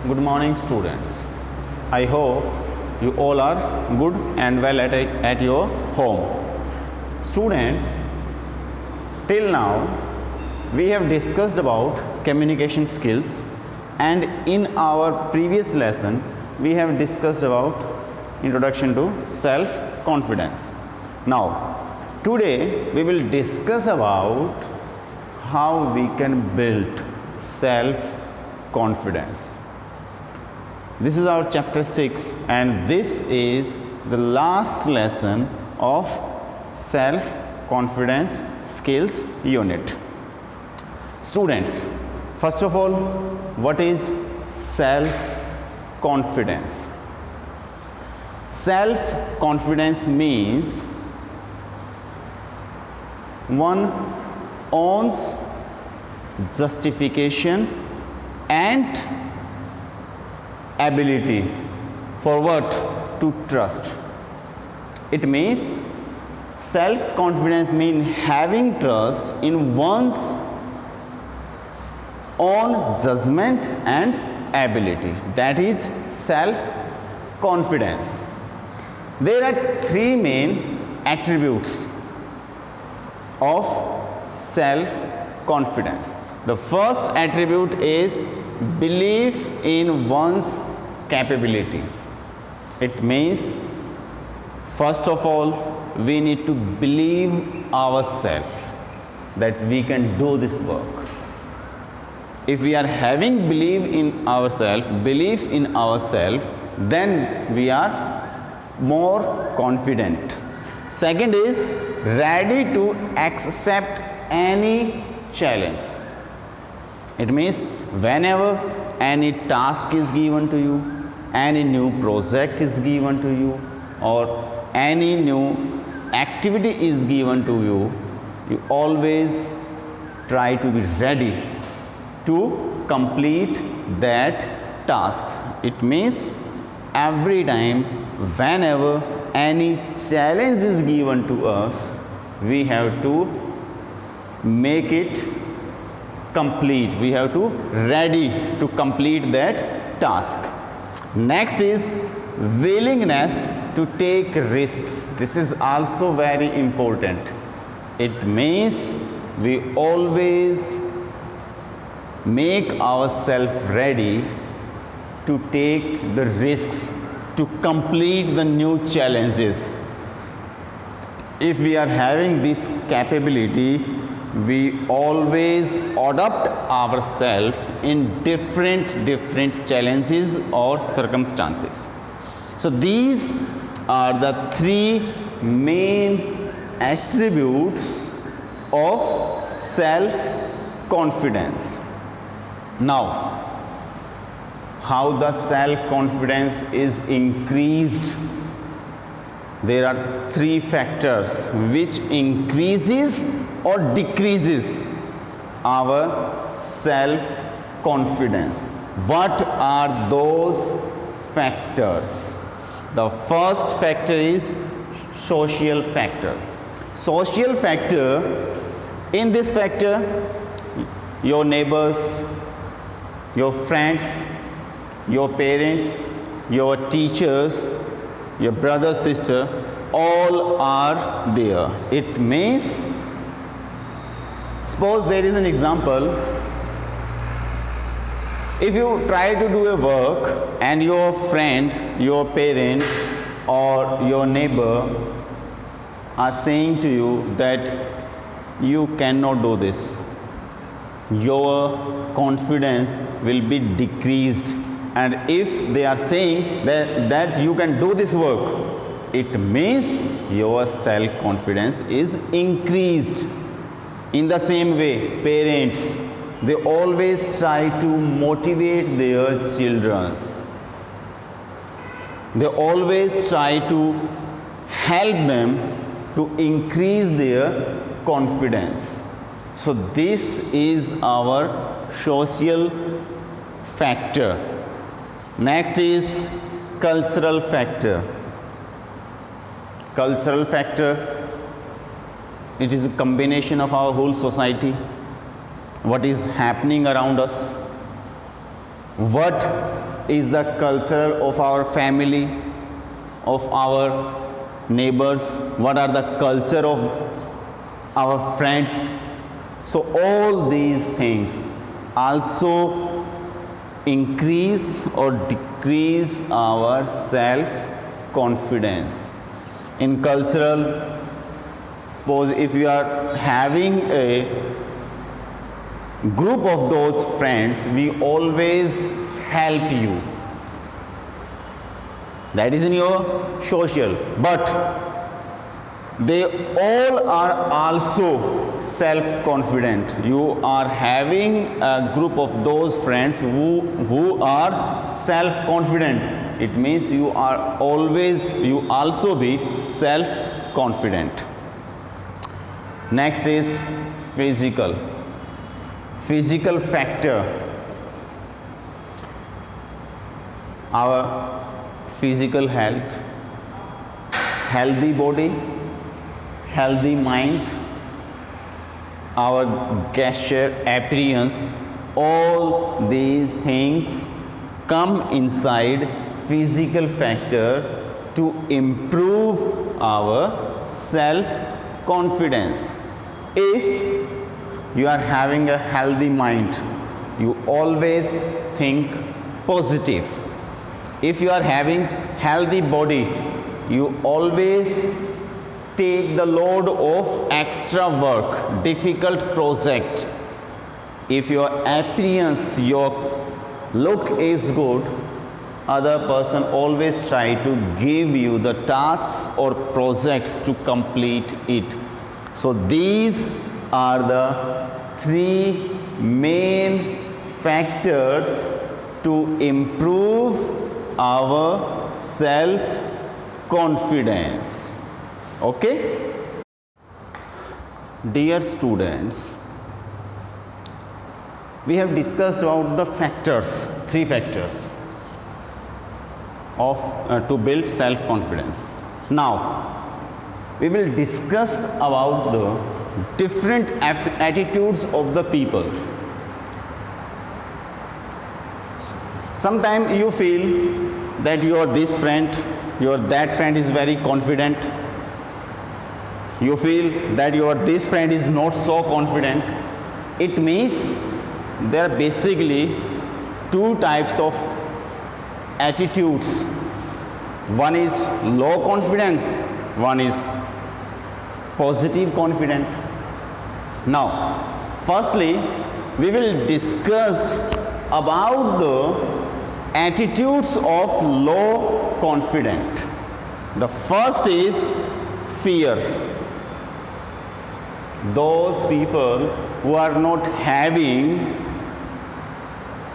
Good morning, students. I hope you all are good and well at your home. Students, till now we have discussed about communication skills, and in our previous lesson we have discussed about introduction to self confidence. Now today we will discuss about how we can build self confidence. This is our chapter 6 and this is the last lesson of self confidence skills unit. Students, first of all, what is self confidence? Self confidence means one owns justification and ability for what? To trust. It means self confidence means having trust in one's own judgment and ability. That is self confidence. There are three main attributes of self confidence. The first attribute is belief in one's capability. It means first of all we need to believe ourselves that we can do this work. If we are having belief in ourselves, then we are more confident. Second is ready to accept any challenge. It means whenever any task is given to you, any new project is given to you, or any new activity is given to you, you always try to be ready to complete that task. It means every time whenever any challenge is given to us, we have to make it complete. We have to ready to complete that task. Next is willingness to take risks. This is also very important. It means we always make ourselves ready to take the risks to complete the new challenges. If we are having this capability, we always adapt ourselves in different challenges or circumstances. So these are the three main attributes of self confidence. Now, how the self confidence is increased? There are three factors which increases or decreases our self confidence. What are those factors? The first factor is social factor. Social factor, in this factor, your neighbors, your friends, your parents, your teachers, your brother, sister, all are there. It means, suppose there is an example, if you try to do a work and your friend, your parent or your neighbor are saying to you that you cannot do this, your confidence will be decreased. And if they are saying that you can do this work, it means your self confidence is increased. In the same way, parents, they always try to motivate their children. They always try to help them to increase their confidence. So this is our social factor. Next is cultural factor. Cultural factor, it is a combination of our whole society, what is happening around us. what is the culture of our family, of our neighbors, what are the culture of our friends. So all these things also increase or decrease our self confidence. In cultural, suppose if you are having a group of those friends, we always help you, that is in your social, but they all are also self-confident. You are having a group of those friends who are self-confident. It means you also be self-confident. Next is physical factor. Our physical health, healthy body, healthy mind, our gesture, appearance, all these things come inside physical factor to improve our self confidence. If you are having a healthy mind, you always think positive. If you are having healthy body, you always take the load of extra work, difficult project. If your appearance, your look is good, other person always try to give you the tasks or projects to complete it. So these are the three main factors to improve our self confidence. Okay? Dear students, we have discussed about the factors, three factors of to build self confidence. Now we will discuss about the different attitudes of the people. Sometimes you feel that your this friend, your that friend is very confident. You feel that your this friend is not so confident. It means there are basically two types of attitudes. One is low confidence, one is positive confident. Now, firstly, we will discuss about the attitudes of low confident. The first is fear. Those people who are not having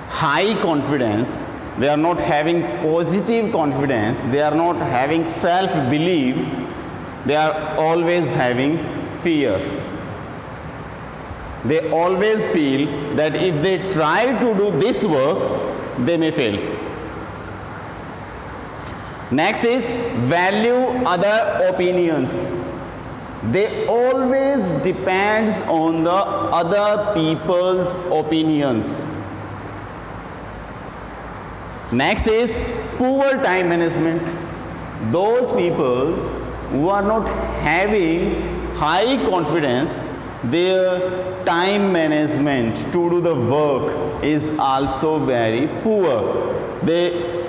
high confidence, they are not having positive confidence, they are not having self-belief, they are always having fear. They always feel that if they try to do this work, they may fail. Next is value other opinions. They always depends on the other people's opinions. Next is poor time management. Those people who are not having high confidence, their time management to do the work is also very poor. They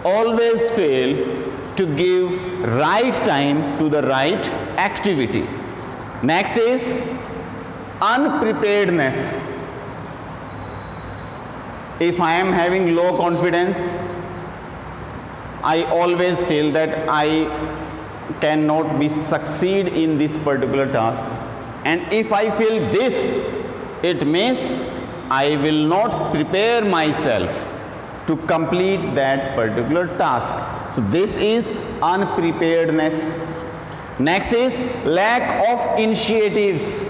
always fail to give right time to the right activity. Next is unpreparedness. If I am having low confidence, I always feel that I cannot be succeed in this particular task. And if I feel this, it means I will not prepare myself to complete that particular task. So this is unpreparedness. Next is lack of initiatives.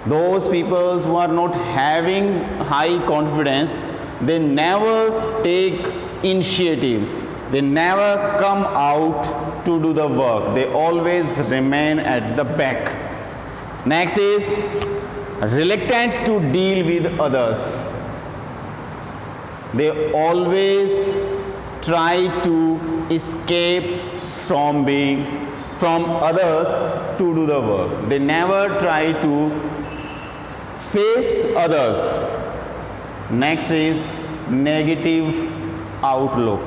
Those people who are not having high confidence, they never take initiatives. They never come out to do the work. They always remain at the back. Next is reluctant to deal with others. They always try to escape from others to do the work. They never try to face others. Next is negative outlook.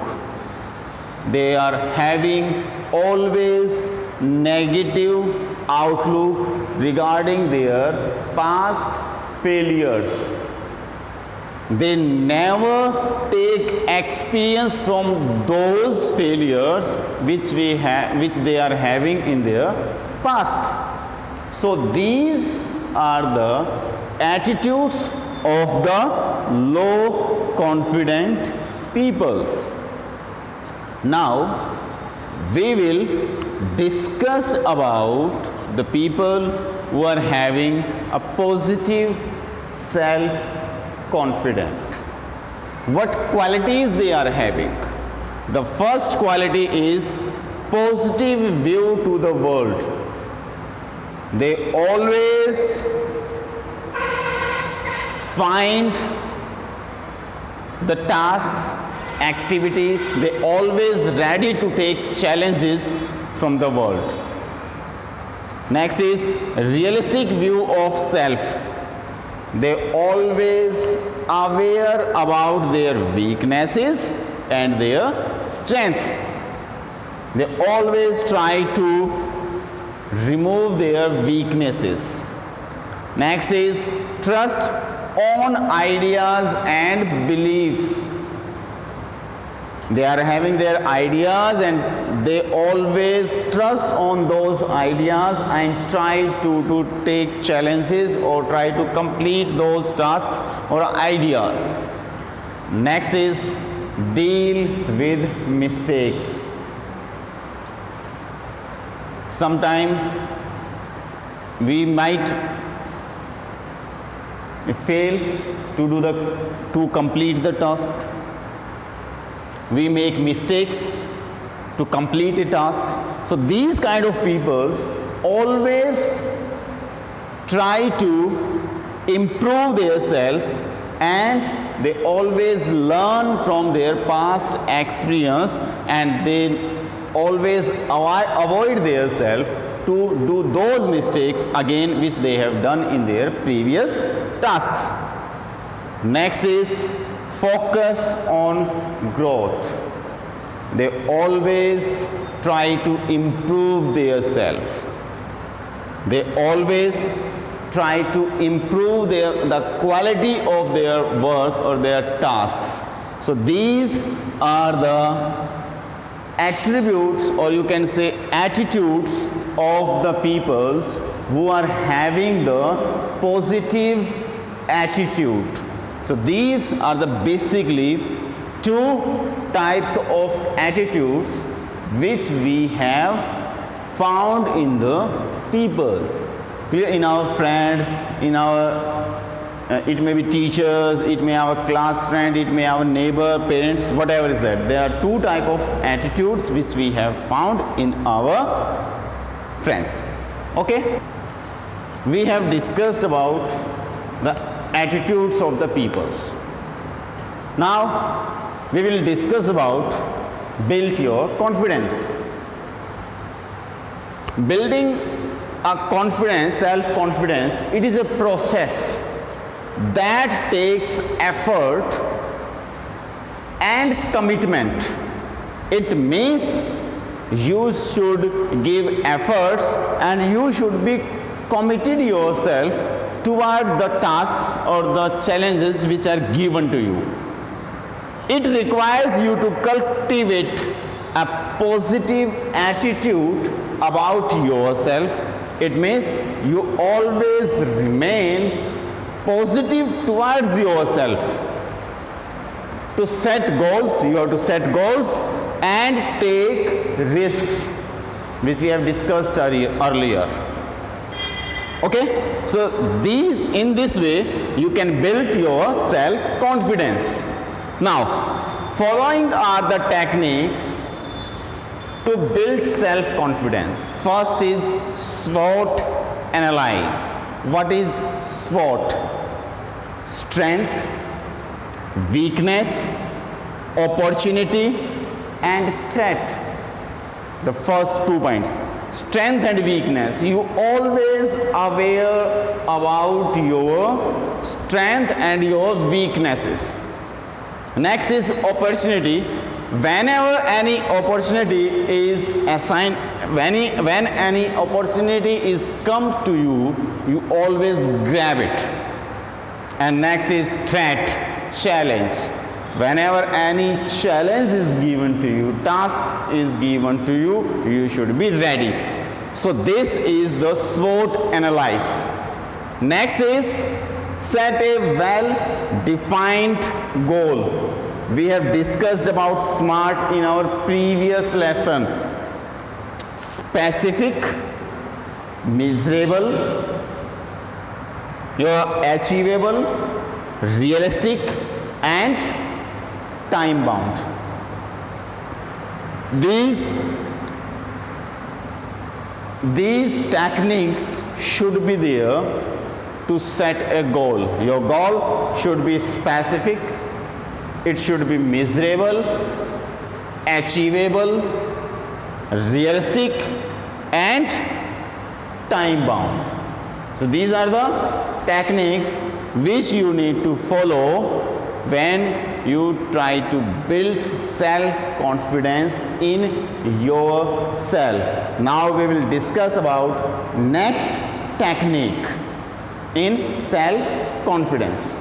They are having always negative outlook regarding their past failures. They never take experience from those failures which they are having in their past. So these are the attitudes of the low confident peoples. Now we will discuss about the people who are having a positive self confident. What qualities they are having? The first quality is positive view to the world. They always find the tasks, activities, they always ready to take challenges from the world. Next is realistic view of self. They always aware about their weaknesses and their strengths. They always try to remove their weaknesses. Next is trust on ideas and beliefs. They are having their ideas and they always trust on those ideas and try to take challenges or try to complete those tasks or ideas. Next is deal with mistakes. Sometime we might fail to complete the task. We make mistakes to complete a task. So these kind of people always try to improve themselves and they always learn from their past experience and they always avoid themselves to do those mistakes again which they have done in their previous tasks. Next is focus on growth. They always try to improve their self. They always try to improve the quality of their work or their tasks. So these are the attributes or you can say attitudes of the people who are having the positive attitude. So these are the basically two types of attitudes which we have found in the people. Clear? In our friends, in our it may be teachers, it may our class friend, it may our neighbor, parents, whatever is that. There are two type of attitudes which we have found in our friends. Okay? We have discussed about the attitudes of the peoples. Now we will discuss about build your confidence. Building a confidence, self-confidence, it is a process that takes effort and commitment. It means you should give efforts and you should be committed yourself toward the tasks or the challenges which are given to you. It requires you to cultivate a positive attitude about yourself. It means you always remain positive towards yourself. To set goals, you have to set goals and take risks, which we have discussed earlier. Okay, so in this way you can build your self-confidence. Now, following are the techniques to build self-confidence. First is SWOT analyze. What is SWOT? Strength, weakness, opportunity and threat. The first 2 points, strength and weakness. You always aware about your strength and your weaknesses. Next is opportunity. Whenever any opportunity is assigned, when any opportunity is come to you, you always grab it. And next is threat, challenge. Whenever any challenge is given to you, task is given to you, you should be ready. So this is the SWOT analysis. Next is set a well defined goal. We have discussed about SMART in our previous lesson. Specific, measurable, your achievable, realistic and time bound. These techniques should be there to set a goal. Your goal should be specific, it should be measurable, achievable, realistic and time bound. So these are the techniques which you need to follow when you try to build self-confidence in yourself. Now we will discuss about next technique in self-confidence.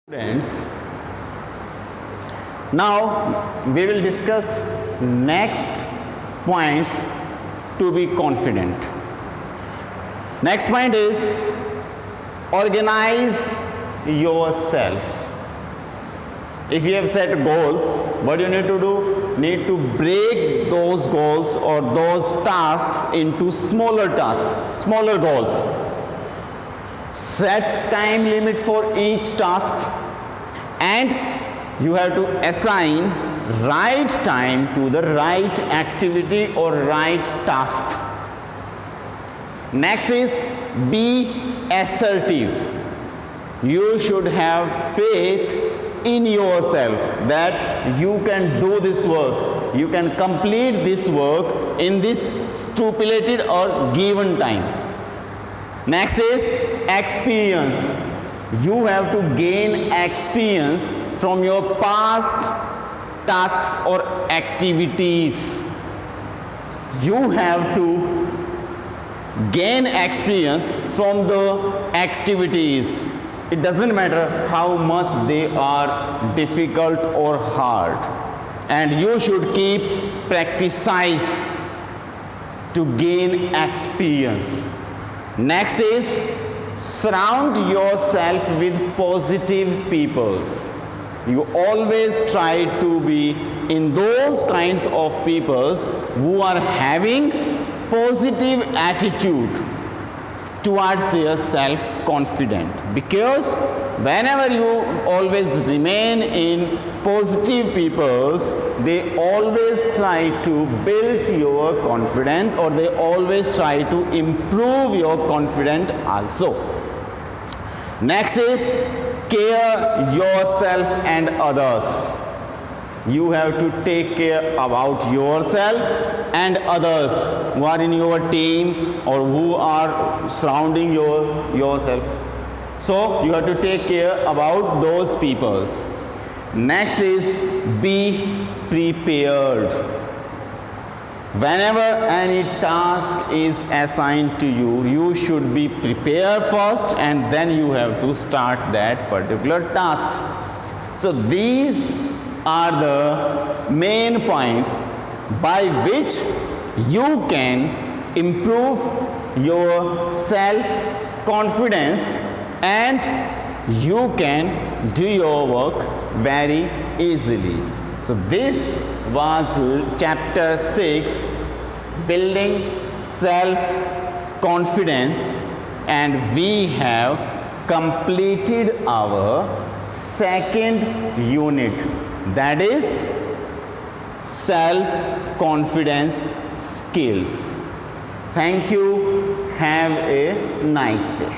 Students, now we will discuss next points to be confident. Next point is organize yourself. If you have set goals, what you need to do? Need to break those goals or those tasks into smaller tasks, smaller goals. Set time limit for each task and you have to assign right time to the right activity or right task. Next is be assertive. You should have faith in yourself that you can do this work, you can complete this work in this stipulated or given time. Next is experience. You have to gain experience from your past tasks or activities. You have to gain experience from the activities. It doesn't matter how much they are difficult or hard. And you should keep practice to gain experience. Next is surround yourself with positive people. You always try to be in those kinds of people who are having positive attitude towards their self-confidence, because whenever you always remain in positive peoples, they always try to build your confidence or they always try to improve your confidence also. Next is care yourself and others. You have to take care about yourself and others who are in your team or who are surrounding yourself. So you have to take care about those people. Next is be prepared. Whenever any task is assigned to you, you should be prepared first and then you have to start that particular task. So these are the main points by which you can improve your self-confidence and you can do your work very easily. So this was chapter 6, building self-confidence, and we have completed our second unit, that is self-confidence skills. Thank you. Have a nice day.